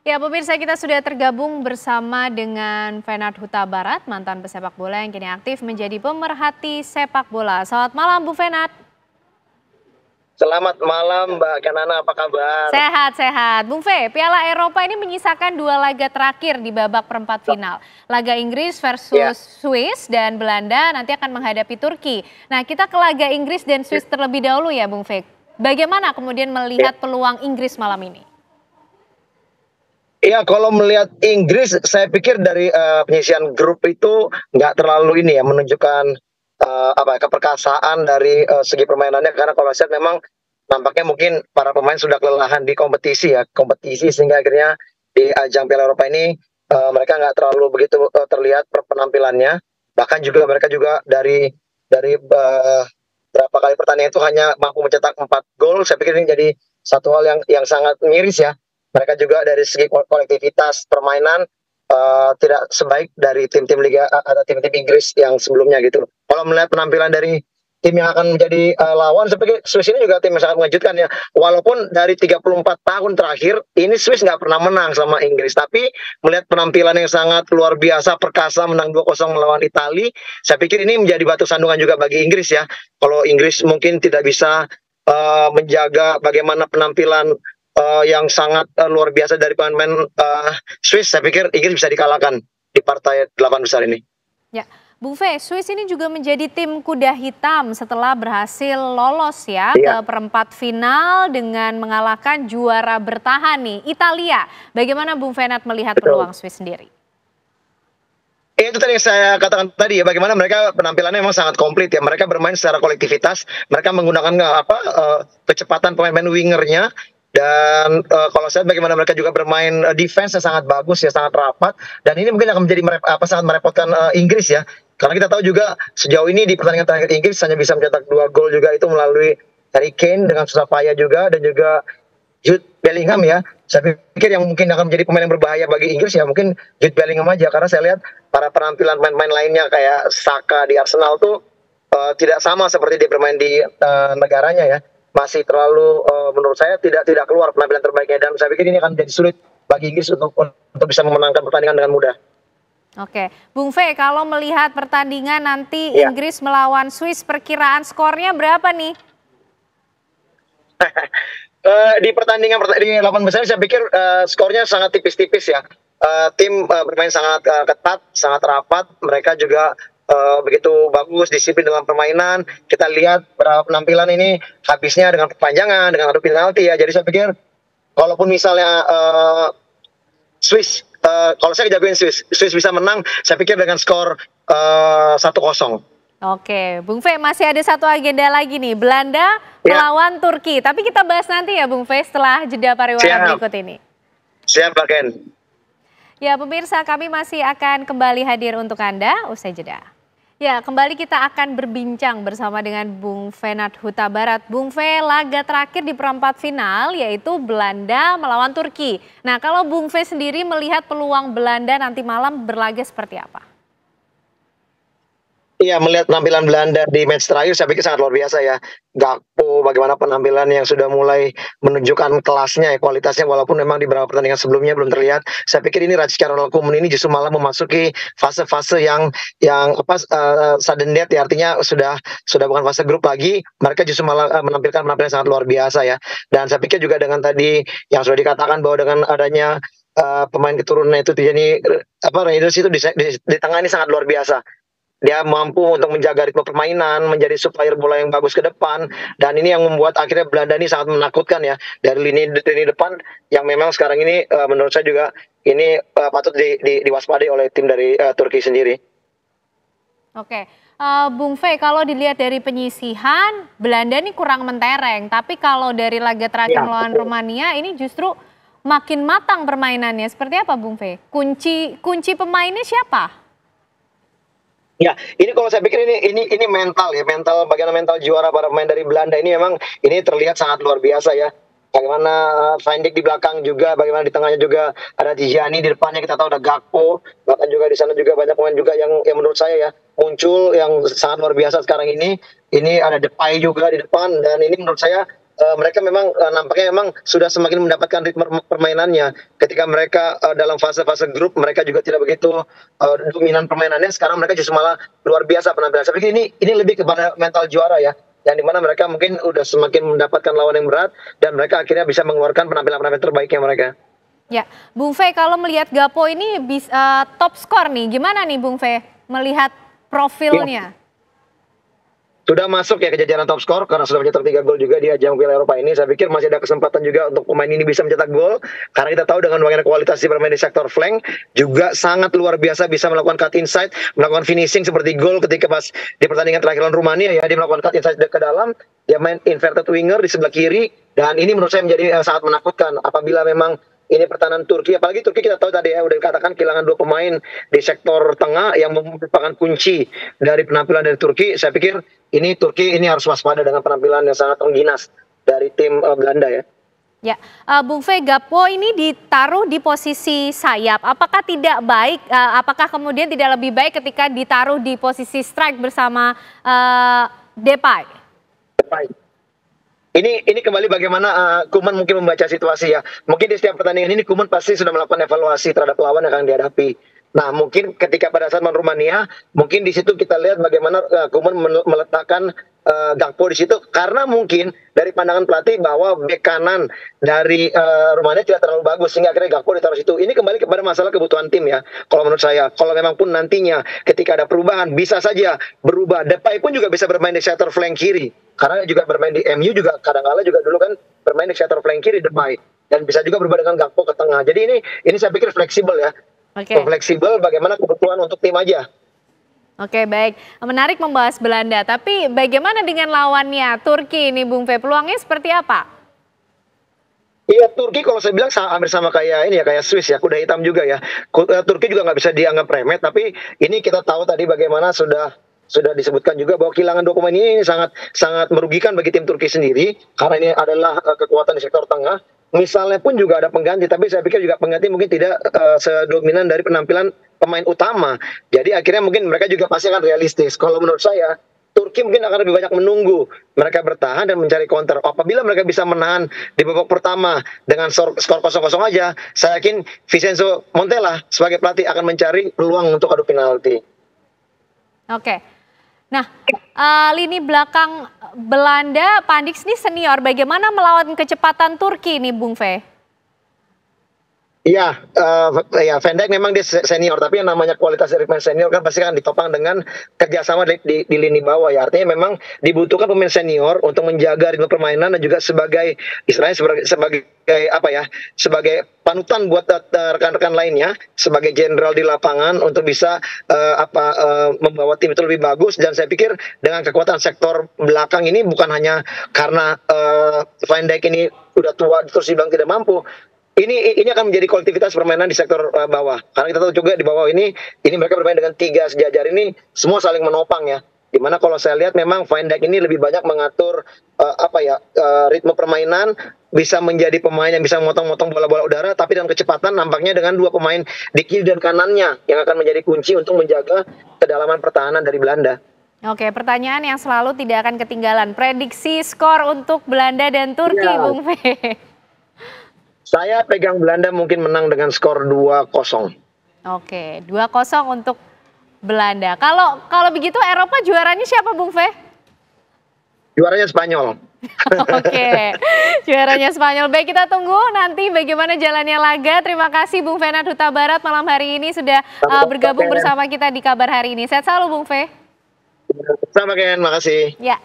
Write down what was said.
Ya, pemirsa kita sudah tergabung bersama dengan Fenad Huta Barat, mantan pesepak bola yang kini aktif menjadi pemerhati sepak bola. Selamat malam, Bu Fenad. Selamat malam Mbak Kanana, apa kabar? Sehat-sehat. Bung Fe, Piala Eropa ini menyisakan dua laga terakhir di babak perempat final. Laga Inggris Ya, versus Swiss dan Belanda nanti akan menghadapi Turki. Nah, kita ke laga Inggris dan Swiss terlebih dahulu ya, Bung Fe. Bagaimana kemudian ya. melihat peluang Inggris malam ini? Iya, kalau melihat Inggris, saya pikir dari penyisian grup itu nggak terlalu ini ya menunjukkan apa keperkasaan dari segi permainannya, karena kalau saya lihat memang nampaknya mungkin para pemain sudah kelelahan di kompetisi sehingga akhirnya di ajang Piala Eropa ini mereka nggak terlalu begitu terlihat penampilannya. Bahkan juga mereka juga dari berapa kali pertandingan itu hanya mampu mencetak 4 gol. Saya pikir ini jadi satu hal yang sangat miris ya. Mereka juga dari segi kolektivitas permainan tidak sebaik dari tim-tim Liga atau tim-tim Inggris yang sebelumnya gitu. Kalau melihat penampilan dari tim yang akan menjadi lawan, saya pikir Swiss ini juga tim yang sangat mengejutkan ya. Walaupun dari 34 tahun terakhir, ini Swiss nggak pernah menang sama Inggris. Tapi melihat penampilan yang sangat luar biasa, perkasa menang 2-0 melawan Italia, saya pikir ini menjadi batu sandungan juga bagi Inggris ya. Kalau Inggris mungkin tidak bisa menjaga bagaimana penampilan yang sangat luar biasa dari pemain Swiss, saya pikir Inggris bisa dikalahkan di partai 8 besar ini. Ya, Bung Fe, Swiss ini juga menjadi tim kuda hitam setelah berhasil lolos ya ke Iya, perempat final dengan mengalahkan juara bertahan nih, Italia. Bagaimana Bung Fenat melihat betul. peluang Swiss sendiri? Itu tadi yang saya katakan tadi ya, bagaimana mereka penampilannya memang sangat komplit ya. Mereka bermain secara kolektivitas, mereka menggunakan kecepatan pemain-pemain wingernya, dan kalau saya lihat bagaimana mereka juga bermain defense yang sangat bagus ya, sangat rapat, dan ini mungkin akan menjadi sangat merepotkan Inggris ya. Karena kita tahu juga sejauh ini di pertandingan terakhir Inggris hanya bisa mencetak 2 gol juga, itu melalui Harry Kane dengan susah payah juga, dan juga Jude Bellingham ya. Saya pikir yang mungkin akan menjadi pemain yang berbahaya bagi Inggris ya mungkin Jude Bellingham aja, karena saya lihat para penampilan pemain-pemain lainnya kayak Saka di Arsenal tuh tidak sama seperti dia bermain di negaranya ya. Masih terlalu menurut saya tidak keluar penampilan terbaiknya, dan saya pikir ini akan jadi sulit bagi Inggris untuk bisa memenangkan pertandingan dengan mudah. Oke, Bung Fe, kalau melihat pertandingan nanti Ya. Inggris melawan Swiss, perkiraan skornya berapa nih? Di pertandingan di 8 besar saya pikir skornya sangat tipis-tipis ya. Tim bermain sangat ketat, sangat rapat. Mereka juga begitu bagus disiplin dalam permainan. Kita lihat berapa penampilan ini habisnya dengan perpanjangan, dengan adu penalti ya. Jadi saya pikir kalaupun misalnya Swiss, kalau saya jagoin Swiss bisa menang, saya pikir dengan skor 1-0. Oke, Bung Fe, masih ada satu agenda lagi nih, Belanda Ya, melawan Turki. Tapi kita bahas nanti ya Bung Fe setelah jeda pariwara siap, berikut ini. siap Pak Ken. Ya, pemirsa, kami masih akan kembali hadir untuk Anda usai jeda. Ya, kembali kita akan berbincang bersama dengan Bung Fenad Huta Barat. Bung Fe, laga terakhir di perempat final yaitu Belanda melawan Turki. Nah, kalau Bung Fe sendiri melihat peluang Belanda nanti malam berlaga seperti apa? Iya, melihat penampilan Belanda di match terakhir saya pikir sangat luar biasa ya. Gakpo bagaimana penampilan yang sudah mulai menunjukkan kelasnya ya, kualitasnya, walaupun memang di beberapa pertandingan sebelumnya belum terlihat. Saya pikir ini Radja Koeman ini justru malah memasuki fase-fase yang sudden death ya, artinya sudah bukan fase grup lagi. Mereka justru malah menampilkan penampilan sangat luar biasa ya. Dan saya pikir juga dengan tadi yang sudah dikatakan bahwa dengan adanya pemain keturunan itu jadi Raiders itu di tengah ini sangat luar biasa. Dia mampu untuk menjaga ritme permainan, menjadi supplier bola yang bagus ke depan, dan ini yang membuat akhirnya Belanda ini sangat menakutkan ya, dari lini depan yang memang sekarang ini menurut saya juga ini patut diwaspadai oleh tim dari Turki sendiri. Oke, Bung Fe, kalau dilihat dari penyisihan, Belanda ini kurang mentereng. Tapi kalau dari laga terakhir Ya, melawan betul. Rumania, ini justru makin matang permainannya. Seperti apa, Bung Fe? Kunci pemainnya siapa? Ya, ini kalau saya pikir ini mental ya, bagaimana mental juara para pemain dari Belanda ini memang ini terlihat sangat luar biasa ya. Bagaimana Van Dijk di belakang juga, bagaimana di tengahnya juga ada Tijani, di depannya kita tahu ada Gakpo, bahkan juga di sana juga banyak pemain juga yang menurut saya ya muncul yang sangat luar biasa sekarang ini. Ini ada Depay juga di depan, dan ini menurut saya mereka memang nampaknya memang sudah semakin mendapatkan ritme permainannya. Ketika mereka dalam fase-fase grup, mereka juga tidak begitu dominan permainannya. Sekarang mereka justru malah luar biasa penampilan. Saya pikir ini lebih kepada mental juara ya, yang dimana mereka mungkin udah semakin mendapatkan lawan yang berat dan mereka akhirnya bisa mengeluarkan penampilan-penampilan terbaiknya mereka. Ya, Bung Fe, kalau melihat Gakpo ini bisa top skor nih, gimana nih Bung Fe melihat profilnya? Sudah masuk ya ke jajaran top skor karena sudah mencetak 3 gol juga di ajang Piala Eropa ini. Saya pikir masih ada kesempatan juga untuk pemain ini bisa mencetak gol karena kita tahu dengan bagaimana kualitas dia bermain di sektor flank juga sangat luar biasa, bisa melakukan cut inside, melakukan finishing seperti gol ketika pas di pertandingan terakhir lawan Rumania ya, dia melakukan cut inside ke dalam, dia main inverted winger di sebelah kiri dan ini menurut saya menjadi sangat menakutkan apabila memang ini pertahanan Turki, apalagi Turki kita tahu tadi ya udah dikatakan kehilangan 2 pemain di sektor tengah yang merupakan kunci dari penampilan dari Turki. Saya pikir ini Turki ini harus waspada dengan penampilan yang sangat mengginas dari tim Belanda ya. Ya, Bung Fe, Gakpo ini ditaruh di posisi sayap. Apakah tidak baik? Apakah kemudian tidak lebih baik ketika ditaruh di posisi strike bersama Depay? Ini kembali bagaimana Koeman mungkin membaca situasi ya. Mungkin di setiap pertandingan ini Koeman pasti sudah melakukan evaluasi terhadap lawan yang akan dihadapi. Nah mungkin ketika pada saat melawan Rumania, mungkin di situ kita lihat bagaimana Koeman meletakkan Gakpo di situ karena mungkin dari pandangan pelatih bahwa bek kanan dari Rumania tidak terlalu bagus sehingga akhirnya Gakpo ditaruh situ. Ini kembali kepada masalah kebutuhan tim ya. Kalau menurut saya, kalau memang pun nantinya ketika ada perubahan bisa saja berubah. Depay pun juga bisa bermain di sektor flank kiri karena juga bermain di MU juga kadang-kala juga dulu kan bermain di sektor flank kiri Depay dan bisa juga berubah dengan Gakpo ke tengah. Jadi ini saya pikir fleksibel ya. Fleksibel bagaimana kebutuhan untuk tim aja. Oke, baik. Menarik membahas Belanda, tapi bagaimana dengan lawannya Turki ini Bung Fe? Peluangnya seperti apa? Iya, Turki kalau saya bilang hampir sama kayak ini ya, kayak Swiss ya, kuda hitam juga ya. Turki juga nggak bisa dianggap remeh, tapi ini kita tahu tadi bagaimana sudah disebutkan juga bahwa kehilangan 2 pemain ini sangat sangat merugikan bagi tim Turki sendiri karena ini adalah kekuatan di sektor tengah. Misalnya pun juga ada pengganti, tapi saya pikir juga pengganti mungkin tidak sedominan dari penampilan pemain utama. Jadi akhirnya mungkin mereka juga pasti akan realistis. Kalau menurut saya, Turki mungkin akan lebih banyak menunggu mereka bertahan dan mencari counter. Apabila mereka bisa menahan di babak pertama dengan skor 0-0 aja, saya yakin Vincenzo Montella sebagai pelatih akan mencari peluang untuk adu penalti. Oke. Nah, lini belakang Belanda, Pandix ini senior. Bagaimana melawan kecepatan Turki ini, Bung Fe? Iya, ya Van Dijk memang dia senior, tapi yang namanya kualitas dari pemain senior kan pasti kan ditopang dengan kerjasama di lini bawah ya. Artinya memang dibutuhkan pemain senior untuk menjaga ritme permainan dan juga sebagai istilahnya sebagai apa ya, sebagai panutan buat rekan-rekan lainnya, sebagai jenderal di lapangan untuk bisa membawa tim itu lebih bagus. Dan saya pikir dengan kekuatan sektor belakang ini bukan hanya karena Van Dijk ini udah tua terus dibilang tidak mampu. Ini akan menjadi kolektivitas permainan di sektor bawah. Karena kita tahu juga di bawah ini mereka bermain dengan 3 sejajar ini semua saling menopang ya. Dimana kalau saya lihat memang Van Dijk ini lebih banyak mengatur ritme permainan, bisa menjadi pemain yang bisa memotong-motong bola-bola udara, tapi dengan kecepatan nampaknya dengan 2 pemain di kiri dan kanannya yang akan menjadi kunci untuk menjaga kedalaman pertahanan dari Belanda. Oke, pertanyaan yang selalu tidak akan ketinggalan. Prediksi skor untuk Belanda dan Turki, ya. Bung Fe. Saya pegang Belanda mungkin menang dengan skor 2-0. Oke, 2-0 untuk Belanda. Kalau begitu Eropa juaranya siapa, Bung Fe? Juaranya Spanyol. Oke, juaranya Spanyol. Baik, kita tunggu nanti bagaimana jalannya laga. Terima kasih Bung Fenad Huta Barat malam hari ini sudah bergabung bersama kita di Kabar Hari ini. Sehat selalu Bung Fe. Sama Ken, makasih. Ya.